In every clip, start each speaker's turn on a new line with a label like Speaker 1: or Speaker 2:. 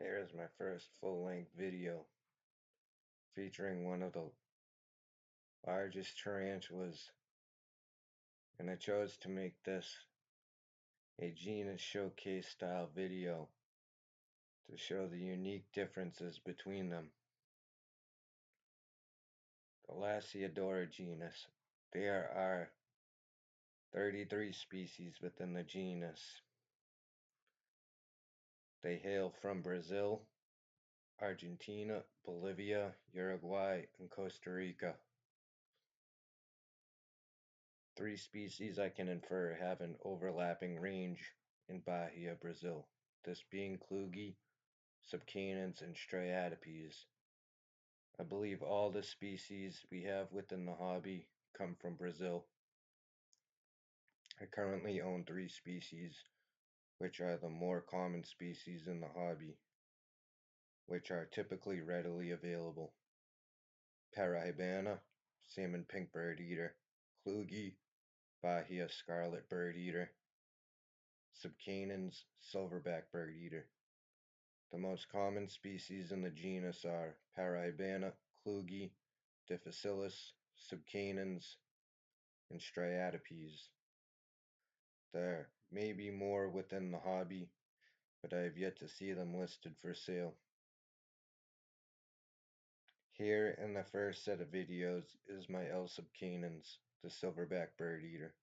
Speaker 1: Here is my first full-length video featuring one of the largest tarantulas, and I chose to make this a genus showcase style video to show the unique differences between them. The lasiodora genus. There are 33 species within the genus. They hail from Brazil, Argentina, Bolivia, Uruguay, and Costa Rica. 3 species I can infer have an overlapping range in Bahia, Brazil, this being klugi, subcanens, and striatopes. I believe all the species we have within the hobby come from Brazil. I currently own 3 species, which are the more common species in the hobby, which are typically readily available. Parahybana, salmon pink bird eater, klugi, Bahia scarlet bird eater, subcanens, silverback bird eater. The most common species in the genus are parahybana, klugi, difficilis, subcanens, and striatopes. There may be more within the hobby, but I have yet to see them listed for sale. Here in the first set of videos is my L. subcanens, the silverback bird eater.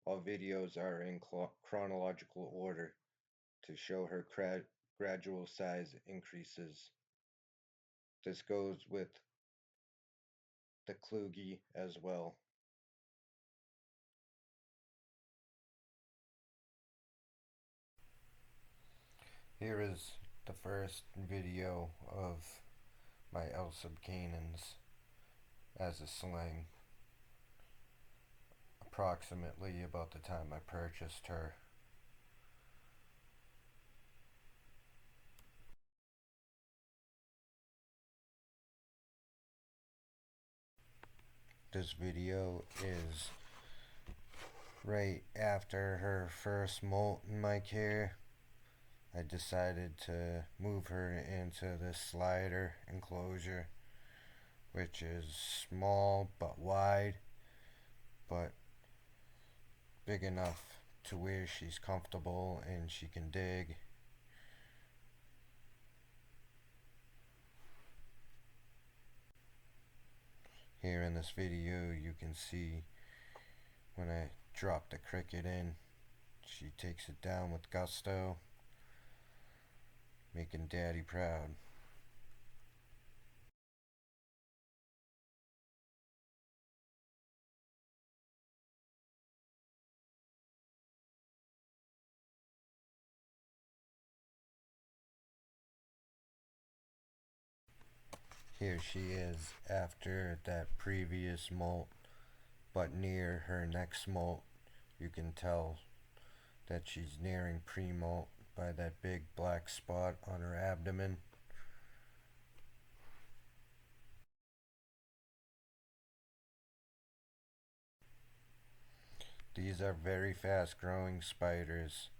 Speaker 1: All videos are in chronological order to show her gradual size increases. This goes with the klugi as well. Here is the first video of my L. subcanens as a sling, approximately about the time I purchased her. This video is right after her first molt in my care. I decided to move her into this slider enclosure, which is small but wide, but big enough to where she's comfortable and she can dig. Here in this video you can see when I drop the cricket in, she takes it down with gusto, making Daddy proud. Here she is after that previous molt, but near her next molt you can tell that she's nearing pre-molt by that big black spot on her abdomen. These are very fast growing spiders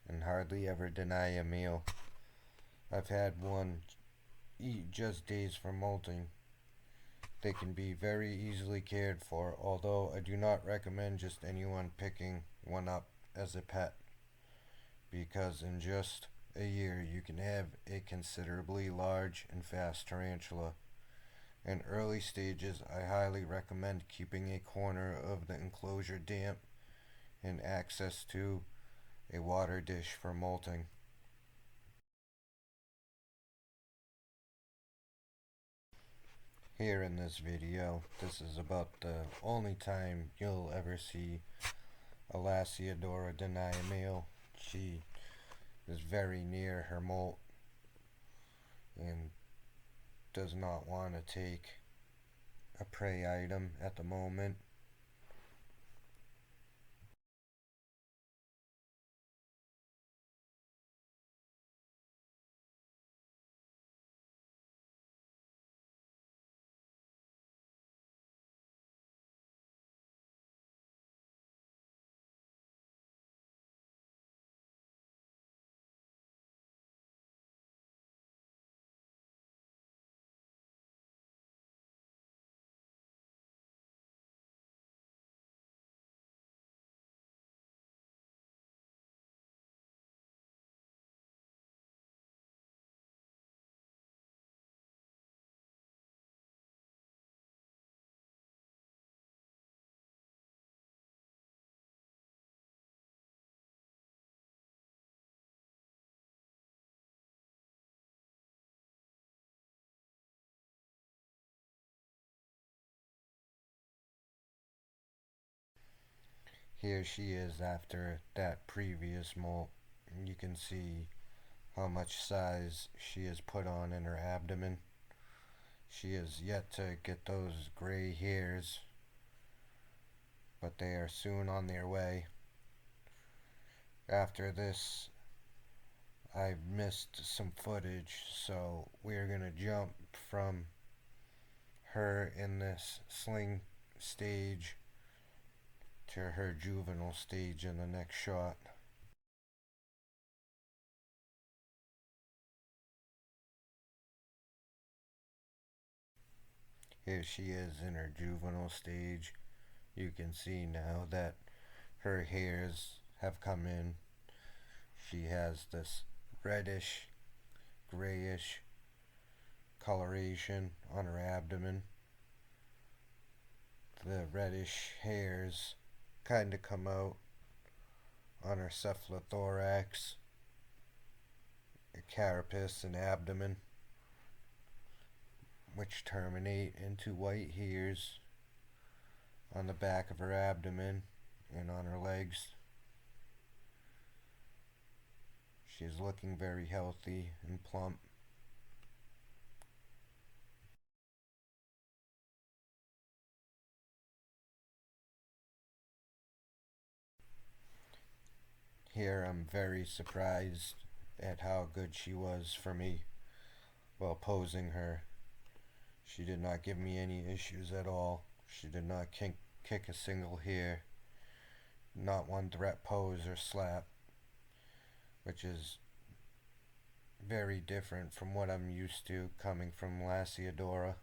Speaker 1: and hardly ever deny a meal. I've had one eat just days from molting. They can be very easily cared for, although I do not recommend just anyone picking one up as a pet, because in just a year you can have a considerably large and fast tarantula. In early stages, I highly recommend keeping a corner of the enclosure damp and access to a water dish for molting. Here in this video, this is about the only time you'll ever see a lasiodora deny a meal. She is very near her molt and does not want to take a prey item at the moment. Here she is after that previous molt. You can see how much size she has put on in her abdomen. She has yet to get those gray hairs, but they are soon on their way. After this, I missed some footage, so we're gonna jump from her in this sling stage to her juvenile stage in the next shot. Here she is in her juvenile stage. You can see now that her hairs have come in. She has this reddish, grayish coloration on her abdomen. The reddish hairs kind of come out on her cephalothorax, carapace, and abdomen, which terminate into white hairs on the back of her abdomen and on her legs. She's looking very healthy and plump. Here I'm very surprised at how good she was for me while posing her. She did not give me any issues at all. She did not kick a single hair, not one threat pose or slap, which is very different from what I'm used to coming from lasiodora.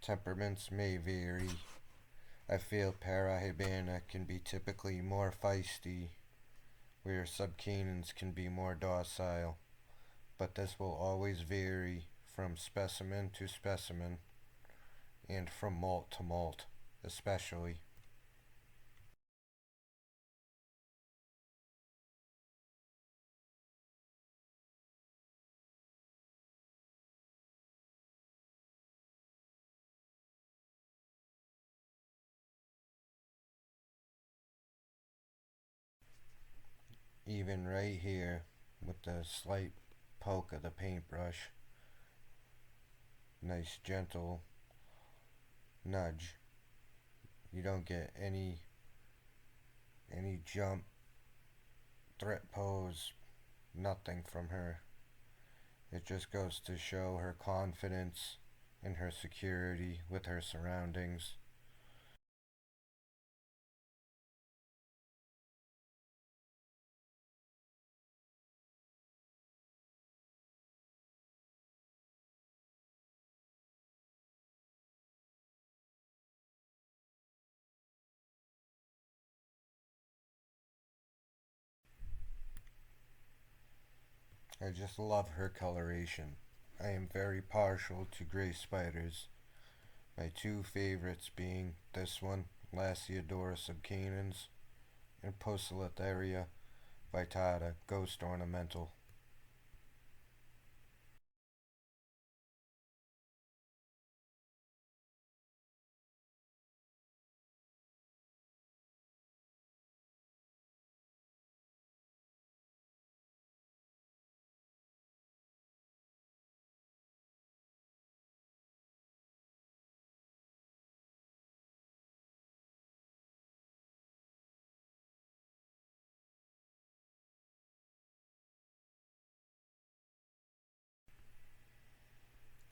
Speaker 1: Temperaments may vary. I feel parahybana can be typically more feisty, where subcanens can be more docile, but this will always vary from specimen to specimen and from molt to molt, especially. Even right here with the slight poke of the paintbrush, nice gentle nudge. You don't get any jump, threat pose, nothing from her. It just goes to show her confidence and her security with her surroundings. I just love her coloration. I am very partial to gray spiders. My two favorites being this one, Lasiodora subcanens, and Poecilotheria vittata, ghost ornamental.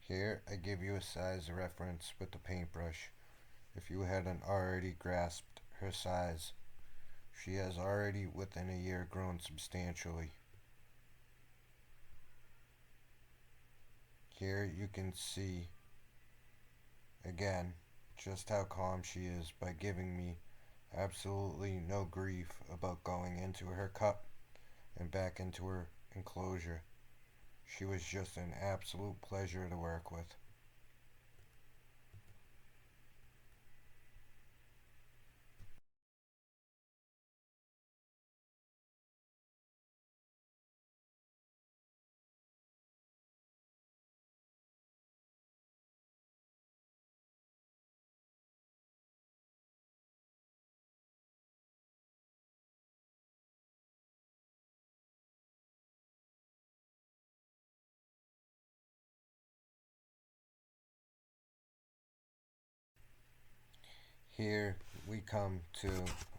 Speaker 1: Here I give you a size reference with the paintbrush. If you hadn't already grasped her size, she has already within a year grown substantially. Here you can see again just how calm she is by giving me absolutely no grief about going into her cup and back into her enclosure. She was just an absolute pleasure to work with. Here we come to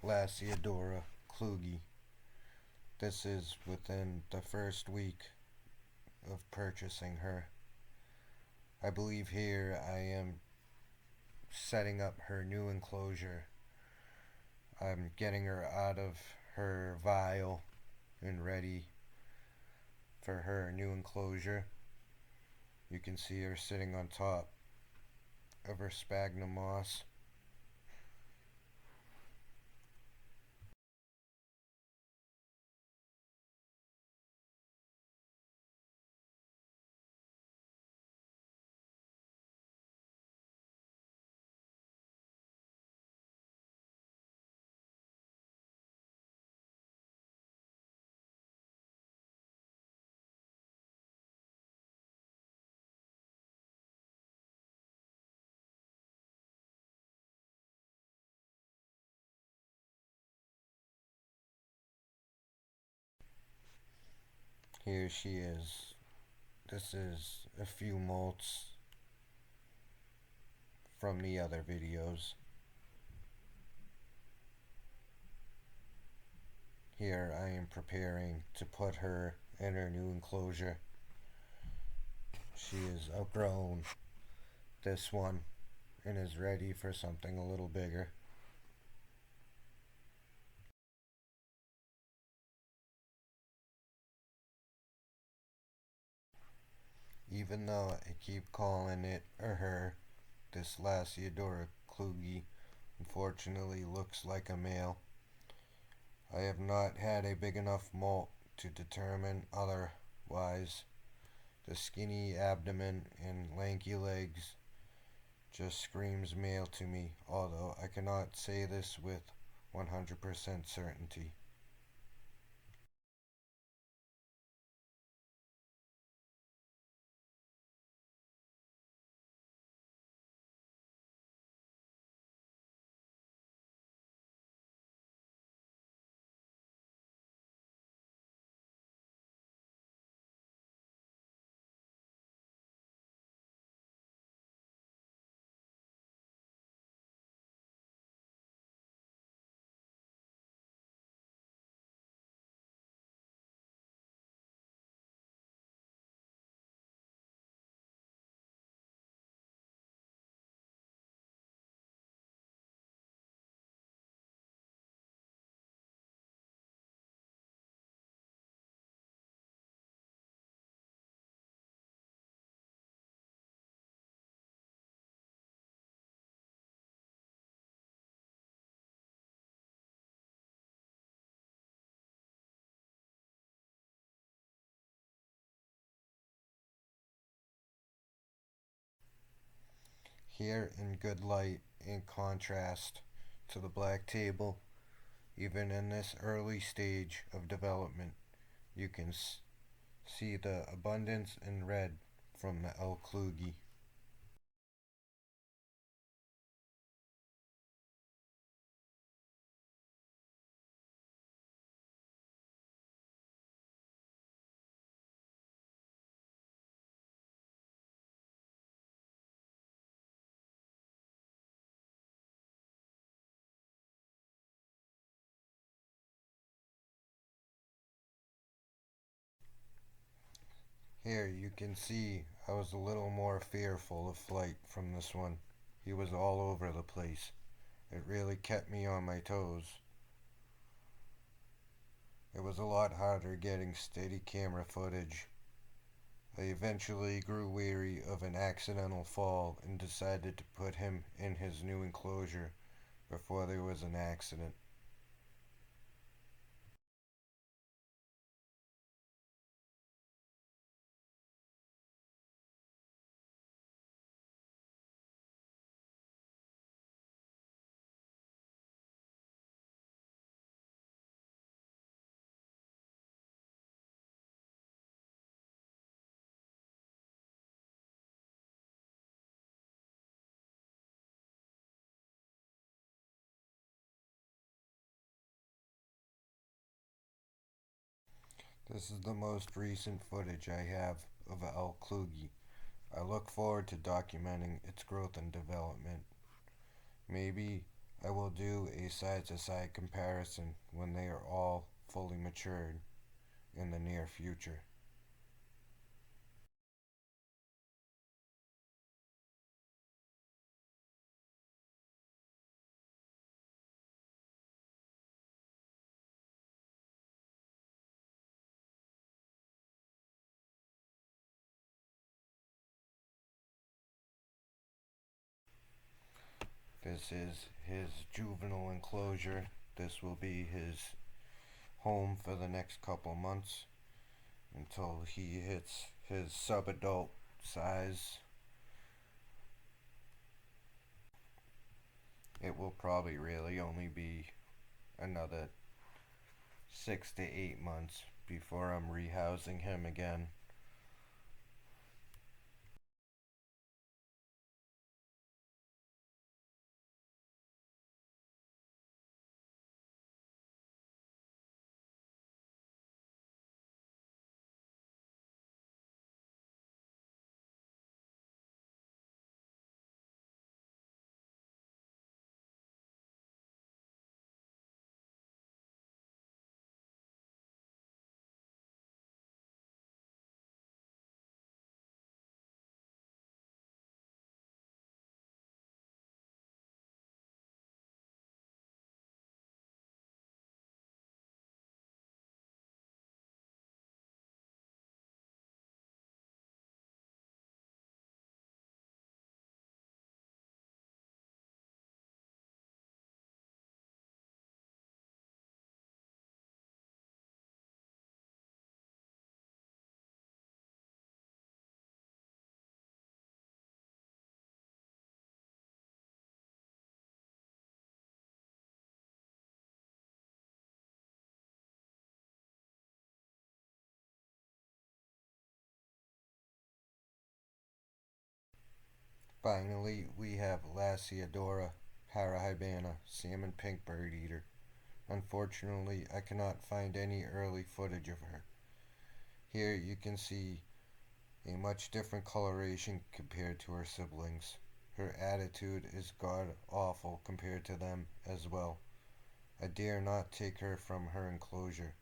Speaker 1: lasiodora klugi. This is within the first week of purchasing her. I believe here I am setting up her new enclosure. I'm getting her out of her vial and ready for her new enclosure. You can see her sitting on top of her sphagnum moss. Here she is. This is a few molts from the other videos. Here I am preparing to put her in her new enclosure. She is outgrown this one and is ready for something a little bigger. Even though I keep calling it or her, this lasiodora klugi unfortunately looks like a male. I have not had a big enough molt to determine otherwise. The skinny abdomen and lanky legs just screams male to me, although I cannot say this with 100% certainty. Here in good light, in contrast to the black table, even in this early stage of development, you can see the abundance in red from the L. klugi. Here you can see I was a little more fearful of flight from this one. He was all over the place. It really kept me on my toes. It was a lot harder getting steady camera footage. I eventually grew weary of an accidental fall and decided to put him in his new enclosure before there was an accident. This is the most recent footage I have of L. klugi. I look forward to documenting its growth and development. Maybe I will do a side-to-side comparison when they are all fully matured in the near future. This is his juvenile enclosure. This will be his home for the next couple months until he hits his sub-adult size. It will probably really only be another 6 to 8 months before I'm rehousing him again. Finally, we have lasiodora, parahybana, salmon pink bird eater. Unfortunately, I cannot find any early footage of her. Here you can see a much different coloration compared to her siblings. Her attitude is god awful compared to them as well. I dare not take her from her enclosure.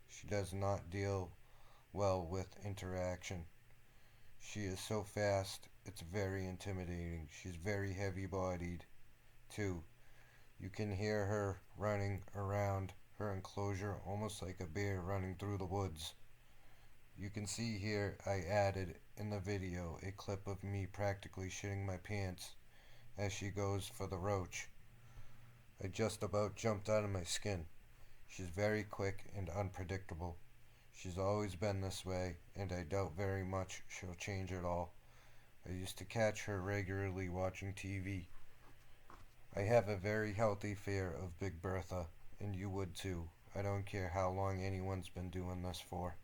Speaker 1: She does not deal well with interaction. She is so fast, it's very intimidating. She's very heavy bodied, too. You can hear her running around her enclosure almost like a bear running through the woods. You can see here I added in the video a clip of me practically shitting my pants as she goes for the roach. I just about jumped out of my skin. She's very quick and unpredictable. She's always been this way, and I doubt very much she'll change at all. I used to catch her regularly watching TV. I have a very healthy fear of Big Bertha, and you would too. I don't care how long anyone's been doing this for.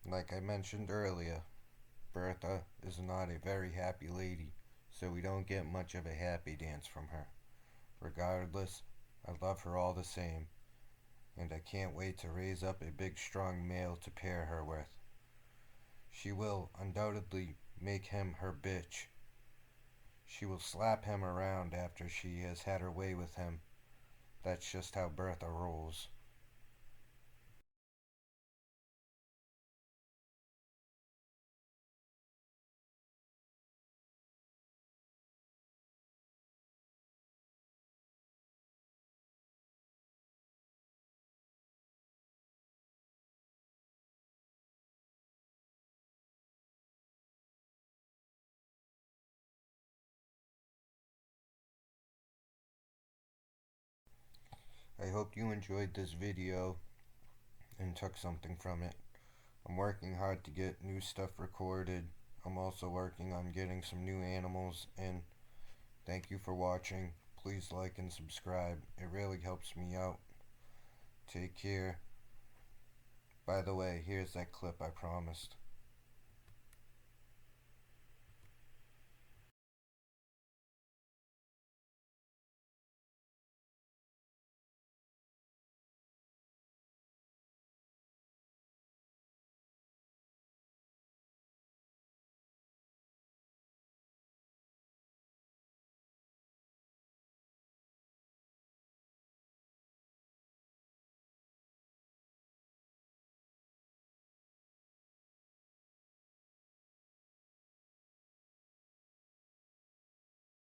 Speaker 1: Like I mentioned earlier, Bertha is not a very happy lady, so we don't get much of a happy dance from her. Regardless, I love her all the same, and I can't wait to raise up a big strong male to pair her with. She will undoubtedly make him her bitch. She will slap him around after she has had her way with him. That's just how Bertha rolls. I hope you enjoyed this video and took something from it. I'm working hard to get new stuff recorded. I'm also working on getting some new animals in. Thank you for watching. Please like and subscribe. It really helps me out. Take care. By the way, here's that clip I promised.